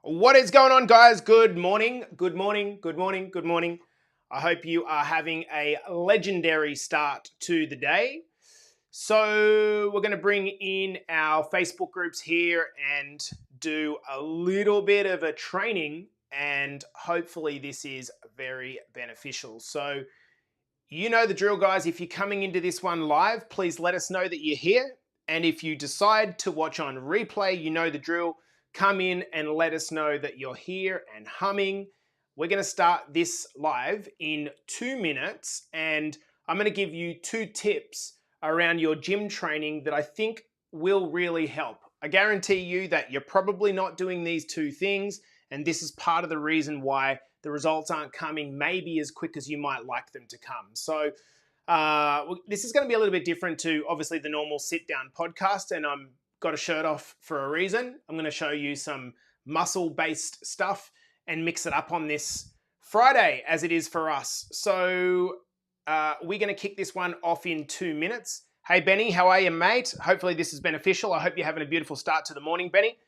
What is going on, guys? Good morning, good morning, good morning, good morning. I hope you are having a legendary start to the day. So, we're going to bring in our Facebook groups here and do a little bit of a training, and hopefully, this is very beneficial. So, you know the drill, guys. If you're coming into this one live, please let us know that you're here. And if you decide to watch on replay, you know the drill. Come in and let us know that you're here and humming. We're going to start this live in 2 minutes, and I'm going to give you 2 tips around your gym training that I think will really help. I guarantee you that you're probably not doing these 2 things, and this is part of the reason why the results aren't coming maybe as quick as you might like them to come. So this is going to be a little bit different to obviously the normal sit down podcast, and I'm got a shirt off for a reason. I'm going to show you some muscle based stuff and mix it up on this Friday as it is for us. So we're going to kick this one off in 2 minutes. Hey Benny, how are you, mate? Hopefully this is beneficial. I hope you're having a beautiful start to the morning, Benny.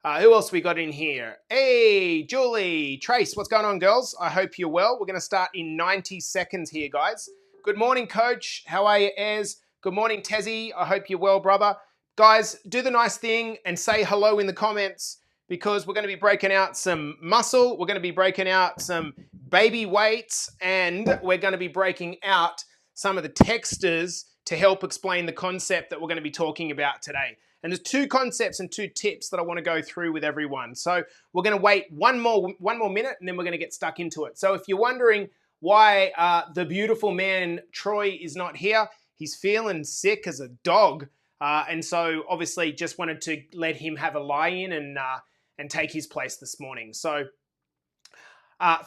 Who else we got in here? Hey, Julie, Trace, what's going on, girls? I hope you're well. We're going to start in 90 seconds here, guys. Good morning, Coach. How are you, Ez? Good morning, Tezzy. I hope you're well, brother. Guys, do the nice thing and say hello in the comments because we're going to be breaking out some muscle. We're going to be breaking out some baby weights, and we're going to be breaking out some of the textures to help explain the concept that we're going to be talking about today. And there's 2 concepts and 2 tips that I want to go through with everyone. So we're going to wait one more minute, and then we're going to get stuck into it. So if you're wondering why the beautiful man Troy is not here, he's feeling sick as a dog. And so obviously just wanted to let him have a lie-in and take his place this morning. So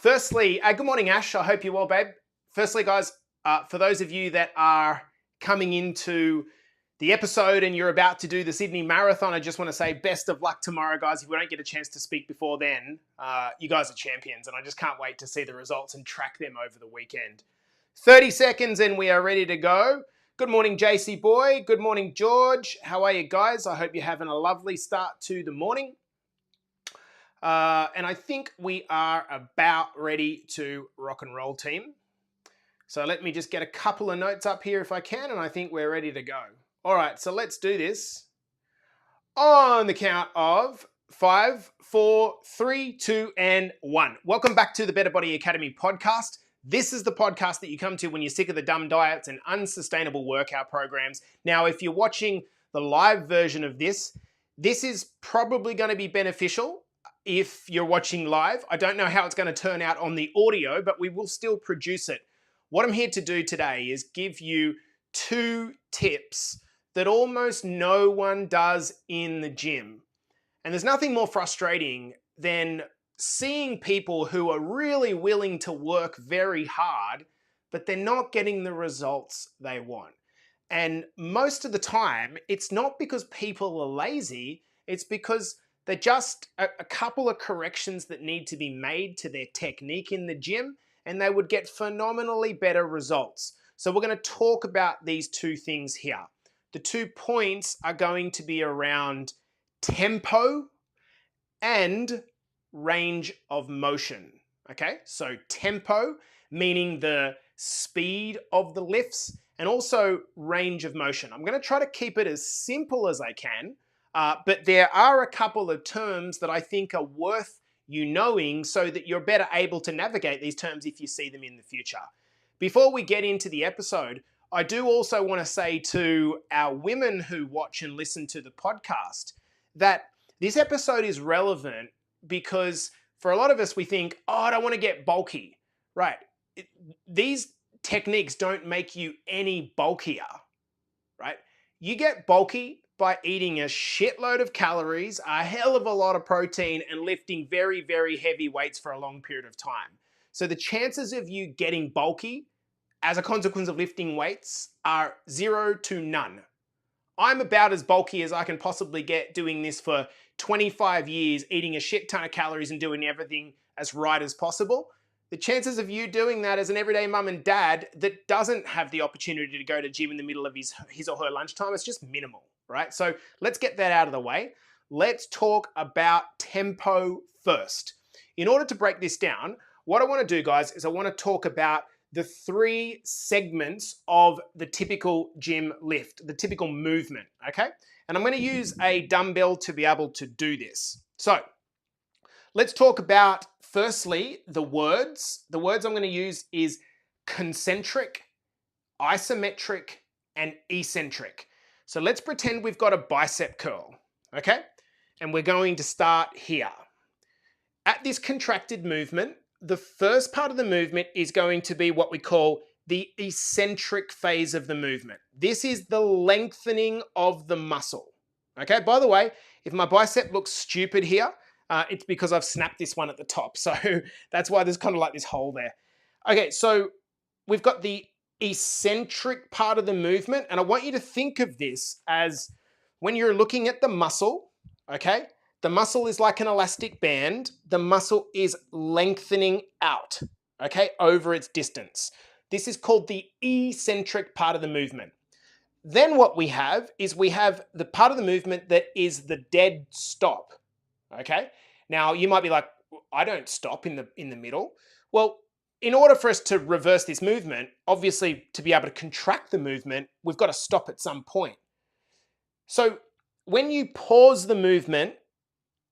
firstly, good morning, Ash. I hope you're well, babe. Firstly, guys, for those of you that are coming into the episode and you're about to do the Sydney Marathon, I just want to say best of luck tomorrow, guys. If we don't get a chance to speak before then, you guys are champions, and I just can't wait to see the results and track them over the weekend. 30 seconds and we are ready to go. Good morning, JC Boy. Good morning, George. How are you, guys? I hope you're having a lovely start to the morning. And I think we are about ready to rock and roll, team. So let me just get a couple of notes up here if I can, and I think we're ready to go. All right, so let's do this on the count of 5, 4, 3, 2, and 1. Welcome back to the Better Body Academy podcast. This is the podcast that you come to when you're sick of the dumb diets and unsustainable workout programs. Now, if you're watching the live version of this, this is probably going to be beneficial if you're watching live. I don't know how it's going to turn out on the audio, but we will still produce it. What I'm here to do today is give you 2 tips that almost no one does in the gym. And there's nothing more frustrating than seeing people who are really willing to work very hard, but they're not getting the results they want. And most of the time, it's not because people are lazy, it's because they're just a couple of corrections that need to be made to their technique in the gym, and they would get phenomenally better results. So we're going to talk about these 2 things here. The 2 points are going to be around tempo and range of motion. Okay, so tempo, meaning the speed of the lifts, and also range of motion. I'm going to try to keep it as simple as I can, but there are a couple of terms that I think are worth you knowing so that you're better able to navigate these terms if you see them in the future. Before we get into the episode, I do also want to say to our women who watch and listen to the podcast that this episode is relevant because for a lot of us, we think, oh, I don't want to get bulky, right? These techniques don't make you any bulkier, right? You get bulky by eating a shitload of calories, a hell of a lot of protein, and lifting very, very heavy weights for a long period of time. So the chances of you getting bulky as a consequence of lifting weights are 0 to none. I'm about as bulky as I can possibly get doing this for 25 years, eating a shit ton of calories and doing everything as right as possible. The chances of you doing that as an everyday mum and dad that doesn't have the opportunity to go to gym in the middle of his or her lunchtime is just minimal, right? So let's get that out of the way. let's talk about tempo first. In order to break this down, what I want to do, guys, is I want to talk about the 3 segments of the typical gym lift, the typical movement, okay? And I'm going to use a dumbbell to be able to do this. So let's talk about, firstly, the words. The words I'm going to use is concentric, isometric, and eccentric. So let's pretend we've got a bicep curl, okay? And we're going to start here. At this contracted movement, the first part of the movement is going to be what we call the eccentric phase of the movement. This is the lengthening of the muscle. Okay, by the way, if my bicep looks stupid here, it's because I've snapped this one at the top. So that's why there's kind of like this hole there. Okay, so we've got the eccentric part of the movement, and I want you to think of this as when you're looking at the muscle, okay? The muscle is like an elastic band. The muscle is lengthening out, okay, over its distance. This is called the eccentric part of the movement. Then what we have is we have the part of the movement that is the dead stop, okay? Now, you might be like, I don't stop in the middle. Well, in order for us to reverse this movement, obviously to be able to contract the movement, we've got to stop at some point. So when you pause the movement,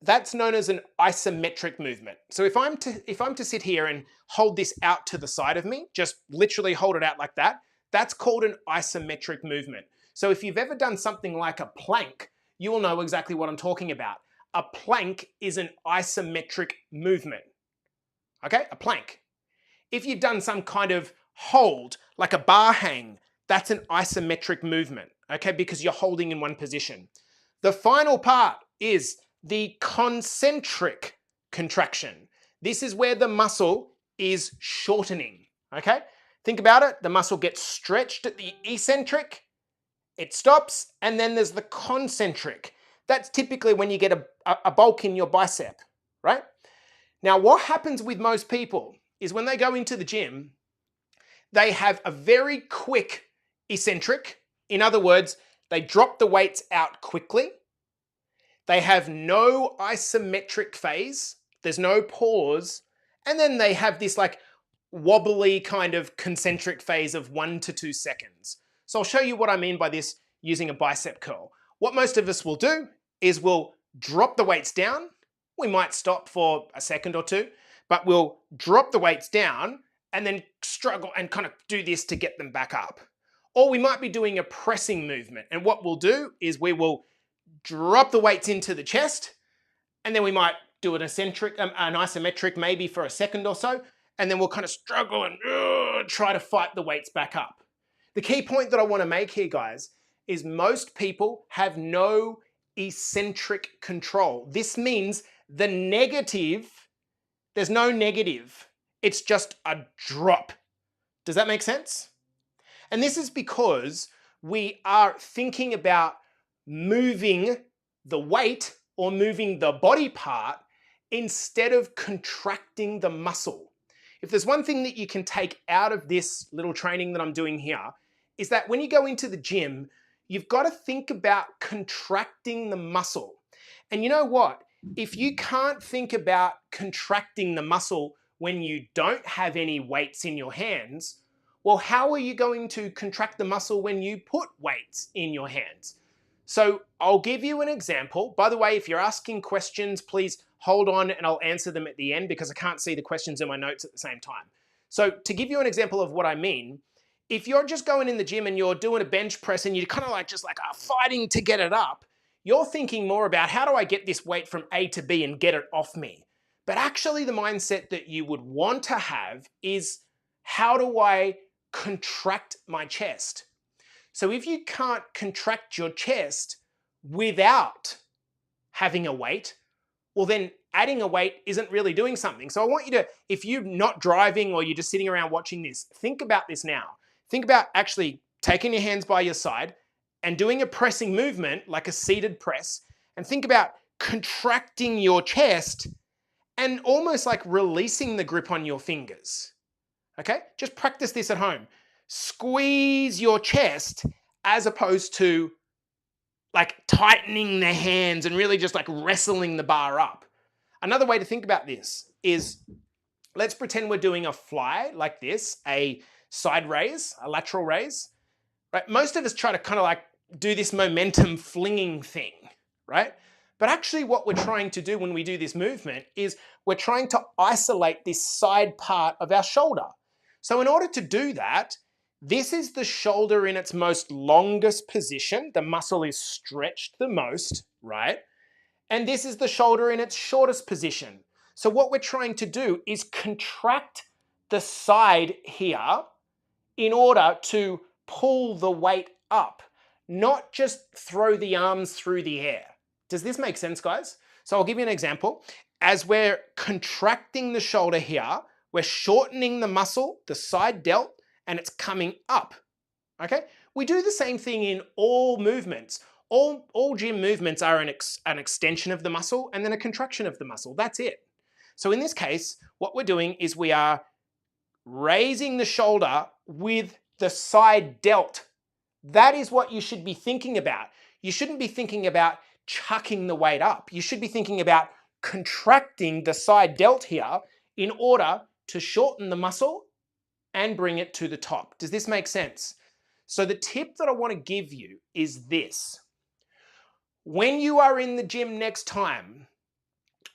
that's known as an isometric movement. So if I'm to sit here and hold this out to the side of me, just literally hold it out like that, that's called an isometric movement. So if you've ever done something like a plank, you will know exactly what I'm talking about. A plank is an isometric movement. Okay, a plank. If you've done some kind of hold, like a bar hang, that's an isometric movement, okay, because you're holding in one position. The final part is the concentric contraction. This is where the muscle is shortening, okay? Think about it. The muscle gets stretched at the eccentric, it stops, and then there's the concentric. That's typically when you get a bulk in your bicep, right? Now, what happens with most people is when they go into the gym, they have a very quick eccentric. In other words, they drop the weights out quickly. They have no isometric phase. There's no pause. And then they have this like wobbly kind of concentric phase of 1 to 2 seconds. So I'll show you what I mean by this using a bicep curl. What most of us will do is we'll drop the weights down. We might stop for a second or two, but we'll drop the weights down and then struggle and kind of do this to get them back up. Or we might be doing a pressing movement. And what we'll do is we will drop the weights into the chest, and then we might do an isometric maybe for a second or so, and then we'll kind of struggle and try to fight the weights back up. The key point that I want to make here, guys, is most people have no eccentric control. This means the negative, there's no negative. It's just a drop. Does that make sense? And this is because we are thinking about moving the weight or moving the body part instead of contracting the muscle. If there's one thing that you can take out of this little training that I'm doing here, is that when you go into the gym, you've got to think about contracting the muscle. And you know what? If you can't think about contracting the muscle when you don't have any weights in your hands, well, how are you going to contract the muscle when you put weights in your hands? So I'll give you an example. By the way, if you're asking questions, please hold on and I'll answer them at the end because I can't see the questions in my notes at the same time. So to give you an example of what I mean, if you're just going in the gym and you're doing a bench press and you're kind of like just like fighting to get it up, you're thinking more about how do I get this weight from A to B and get it off me? But actually the mindset that you would want to have is how do I contract my chest? So if you can't contract your chest without having a weight, well then adding a weight isn't really doing something. So I want you to, if you're not driving or you're just sitting around watching this, think about this now. Think about actually taking your hands by your side and doing a pressing movement like a seated press, and think about contracting your chest and almost like releasing the grip on your fingers. Okay? Just practice this at home. Squeeze your chest as opposed to like tightening the hands and really just like wrestling the bar up. Another way to think about this is, let's pretend we're doing a fly like this, a side raise, a lateral raise, right? Most of us try to kind of like do this momentum flinging thing, right? But actually what we're trying to do when we do this movement is we're trying to isolate this side part of our shoulder. So in order to do that, this is the shoulder in its most longest position. The muscle is stretched the most, right? And this is the shoulder in its shortest position. So what we're trying to do is contract the side here in order to pull the weight up, not just throw the arms through the air. Does this make sense, guys? So I'll give you an example. As we're contracting the shoulder here, we're shortening the muscle, the side delt, and it's coming up, okay? We do the same thing in all movements. All gym movements are an extension of the muscle and then a contraction of the muscle. That's it. So in this case, what we're doing is we are raising the shoulder with the side delt. That is what you should be thinking about. You shouldn't be thinking about chucking the weight up. You should be thinking about contracting the side delt here in order to shorten the muscle and bring it to the top. Does this make sense? So the tip that I want to give you is this. When you are in the gym next time,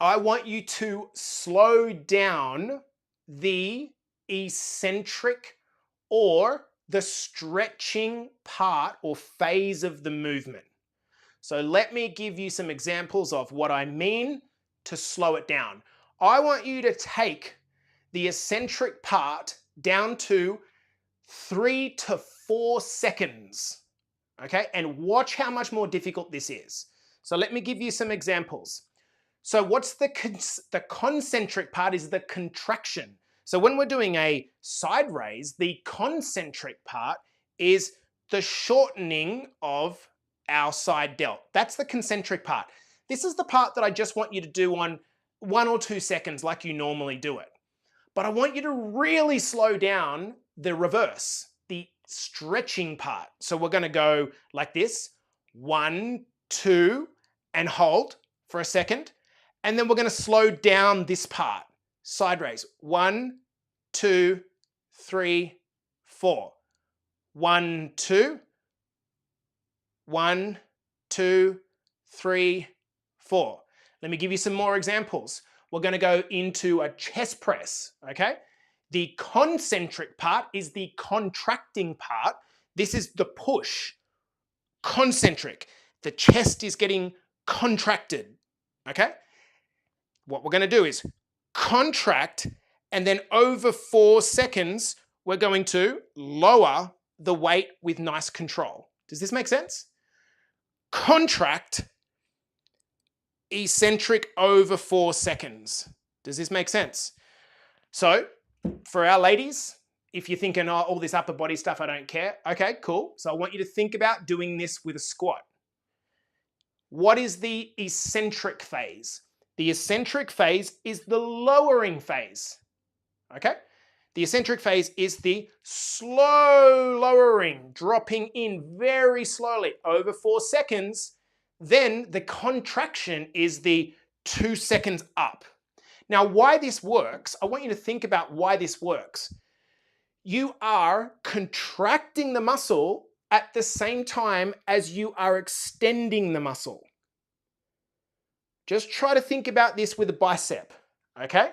I want you to slow down the eccentric or the stretching part or phase of the movement. So let me give you some examples of what I mean to slow it down. I want you to take the eccentric part down to 3 to 4 seconds, okay? And watch how much more difficult this is. So let me give you some examples. So what's the concentric part is the contraction. So when we're doing a side raise, the concentric part is the shortening of our side delt. That's the concentric part. This is the part that I just want you to do on 1 or 2 seconds like you normally do it. But I want you to really slow down the reverse, the stretching part. So we're going to go like this, 1, 2, and hold for a second. And then we're going to slow down this part, side raise. 1, 2, 3, 4. 1, 2. 1, 2, 3, 4. Let me give you some more examples. We're going to go into a chest press, okay? The concentric part is the contracting part. This is the push. Concentric. The chest is getting contracted, okay? What we're going to do is contract, and then over 4 seconds, we're going to lower the weight with nice control. Does this make sense? Contract, eccentric over 4 seconds. Does this make sense? So for our ladies, if you're thinking, oh, all this upper body stuff, I don't care. Okay, cool. So I want you to think about doing this with a squat. What is the eccentric phase? The eccentric phase is the lowering phase. Okay? The eccentric phase is the slow lowering, dropping in very slowly over 4 seconds. Then the contraction is the 2 seconds up. Now, why this works, I want you to think about why this works. You are contracting the muscle at the same time as you are extending the muscle. Just try to think about this with a bicep, okay?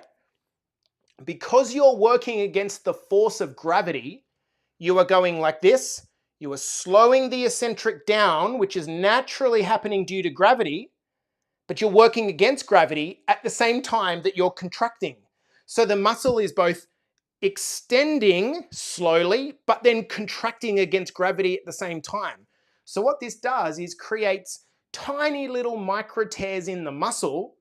Because you're working against the force of gravity, you are going like this. You are slowing the eccentric down, which is naturally happening due to gravity, but you're working against gravity at the same time that you're contracting. So the muscle is both extending slowly, but then contracting against gravity at the same time. So what this does is creates tiny little micro tears in the muscle,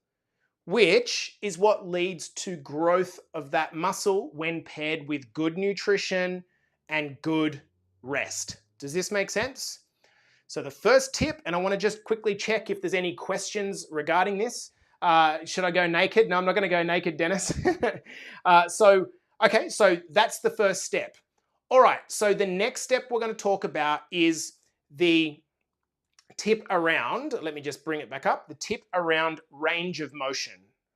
which is what leads to growth of that muscle when paired with good nutrition and good rest. Does this make sense? So the first tip, and I want to just quickly check if there's any questions regarding this. Should I go naked? No, I'm not going to go naked, Dennis. Okay, so that's the first step. All right, so the next step we're going to talk about is the tip around, let me just bring it back up, the tip around range of motion,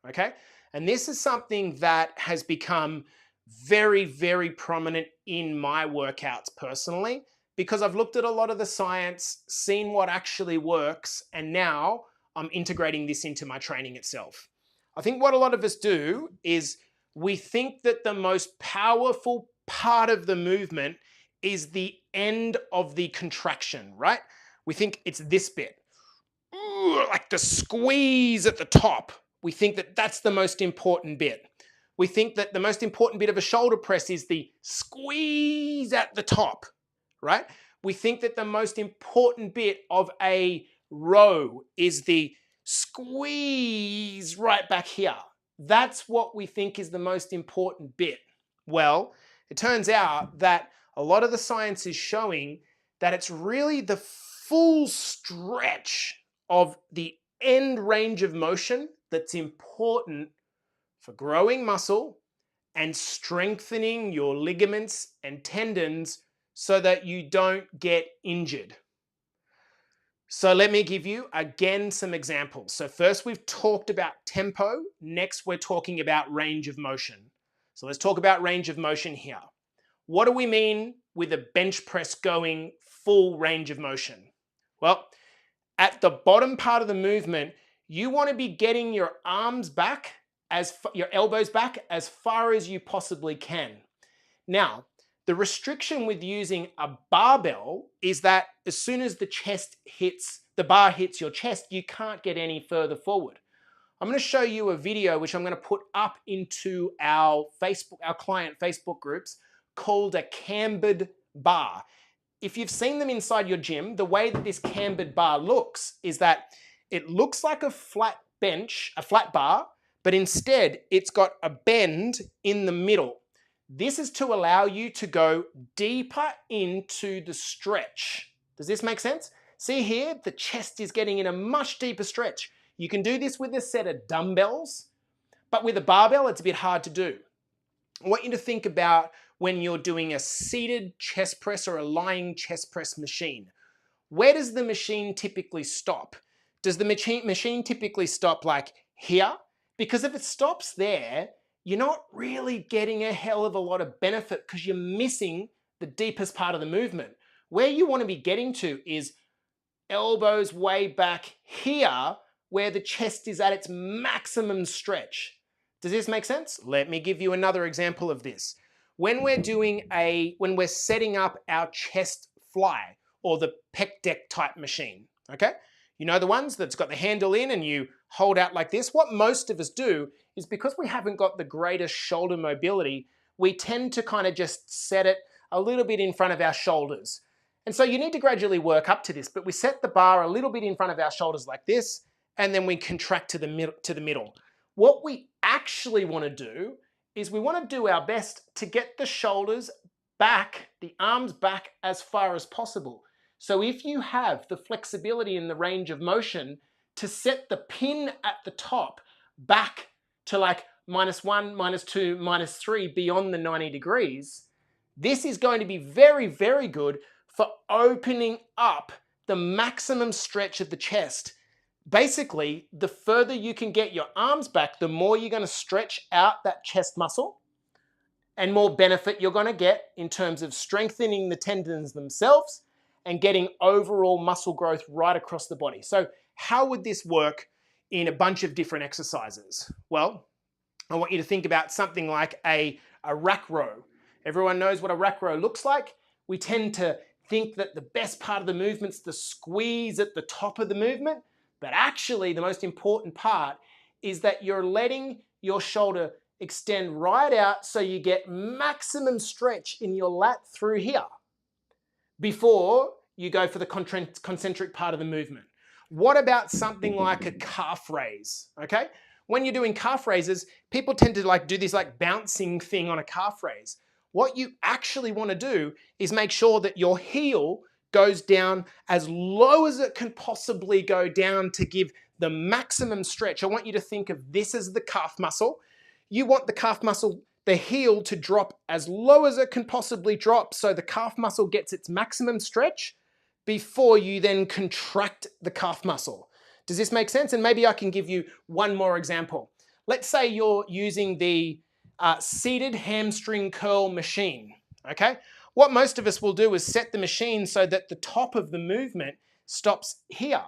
okay? And this is something that has become very, very prominent in my workouts personally, because I've looked at a lot of the science, seen what actually works, and now I'm integrating this into my training itself. I think what a lot of us do is we think that the most powerful part of the movement is the end of the contraction, right? We think it's this bit, like the squeeze at the top. We think that that's the most important bit. We think that the most important bit of a shoulder press is the squeeze at the top, right? We think that the most important bit of a row is the squeeze right back here. That's what we think is the most important bit. Well, it turns out that a lot of the science is showing that it's really the full stretch of the end range of motion that's important for growing muscle and strengthening your ligaments and tendons so that you don't get injured. So let me give you again some examples. So first we've talked about tempo. Next we're talking about range of motion. So let's talk about range of motion here. What do we mean with a bench press going full range of motion? Well, at the bottom part of the movement, you want to be getting your arms back, your elbows back as far as you possibly can. Now, the restriction with using a barbell is that as soon as the bar hits your chest, you can't get any further forward. I'm going to show you a video which I'm going to put up into our client Facebook groups called a cambered bar. If you've seen them inside your gym, the way that this cambered bar looks is that it looks like a flat bench, a flat bar, but instead it's got a bend in the middle. This is to allow you to go deeper into the stretch. Does this make sense? See here, the chest is getting in a much deeper stretch. You can do this with a set of dumbbells, but with a barbell, it's a bit hard to do. I want you to think about when you're doing a seated chest press or a lying chest press machine. Where does the machine typically stop? Does the machine typically stop like here? Because if it stops there, you're not really getting a hell of a lot of benefit because you're missing the deepest part of the movement. Where you want to be getting to is elbows way back here where the chest is at its maximum stretch. Does this make sense? Let me give you another example of this. When we're setting up our chest fly or the pec deck type machine, okay? You know the ones that's got the handle in and you hold out like this? What most of us do is because we haven't got the greatest shoulder mobility, we tend to kind of just set it a little bit in front of our shoulders. And so you need to gradually work up to this, but we set the bar a little bit in front of our shoulders like this, and then we contract to the middle. What we actually want to do is we want to do our best to get the shoulders back, the arms back as far as possible. So if you have the flexibility in the range of motion to set the pin at the top back to like -1, -2, -3 beyond the 90 degrees, this is going to be very, very good for opening up the maximum stretch of the chest. Basically, the further you can get your arms back, the more you're going to stretch out that chest muscle and more benefit you're going to get in terms of strengthening the tendons themselves and getting overall muscle growth right across the body. So how would this work in a bunch of different exercises? Well, I want you to think about something like a rack row. Everyone knows what a rack row looks like. We tend to think that the best part of the movement's the squeeze at the top of the movement, but actually the most important part is that you're letting your shoulder extend right out so you get maximum stretch in your lat through here before you go for the concentric part of the movement. What about something like a calf raise, okay? When you're doing calf raises, people tend to do this bouncing thing on a calf raise. What you actually want to do is make sure that your heel goes down as low as it can possibly go down to give the maximum stretch. I want you to think of this as the calf muscle. You want the calf muscle, the heel, to drop as low as it can possibly drop so the calf muscle gets its maximum stretch. before you then contract the calf muscle. Does this make sense? And maybe I can give you one more example. Let's say you're using the seated hamstring curl machine, okay? What most of us will do is set the machine so that the top of the movement stops here.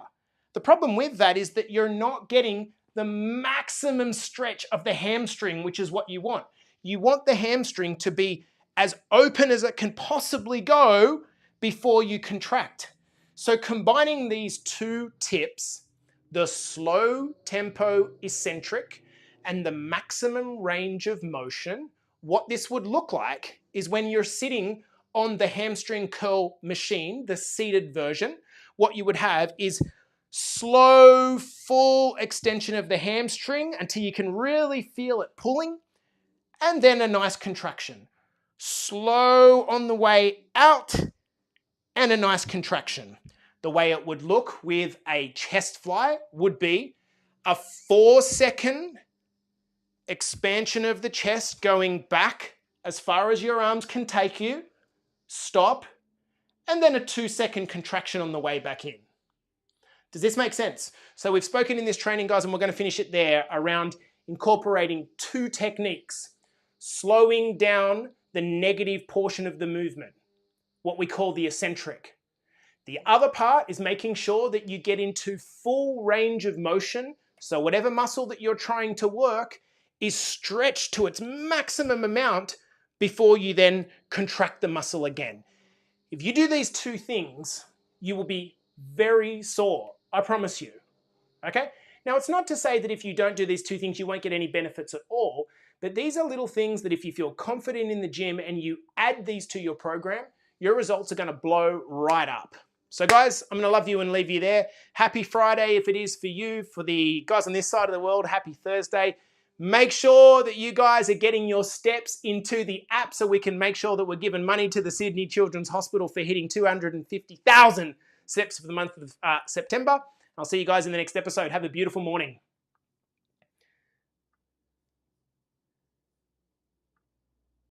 The problem with that is that you're not getting the maximum stretch of the hamstring, which is what you want. You want the hamstring to be as open as it can possibly go before you contract. So combining these two tips, the slow tempo eccentric and the maximum range of motion, what this would look like is when you're sitting on the hamstring curl machine, the seated version, what you would have is slow, full extension of the hamstring until you can really feel it pulling, and then a nice contraction. Slow on the way out, and a nice contraction. The way it would look with a chest fly would be a 4-second expansion of the chest going back as far as your arms can take you, stop, and then a 2-second contraction on the way back in. Does this make sense? So we've spoken in this training, guys, and we're going to finish it there around incorporating two techniques. Slowing down the negative portion of the movement, what we call the eccentric. The other part is making sure that you get into full range of motion, so whatever muscle that you're trying to work is stretched to its maximum amount before you then contract the muscle again. If you do these two things, you will be very sore, I promise you, okay? Now, it's not to say that if you don't do these two things, you won't get any benefits at all, but these are little things that if you feel confident in the gym and you add these to your program, your results are gonna blow right up. So guys, I'm gonna love you and leave you there. Happy Friday if it is for you. For the guys on this side of the world, happy Thursday. Make sure that you guys are getting your steps into the app so we can make sure that we're giving money to the Sydney Children's Hospital for hitting 250,000 steps for the month of September. I'll see you guys in the next episode. Have a beautiful morning.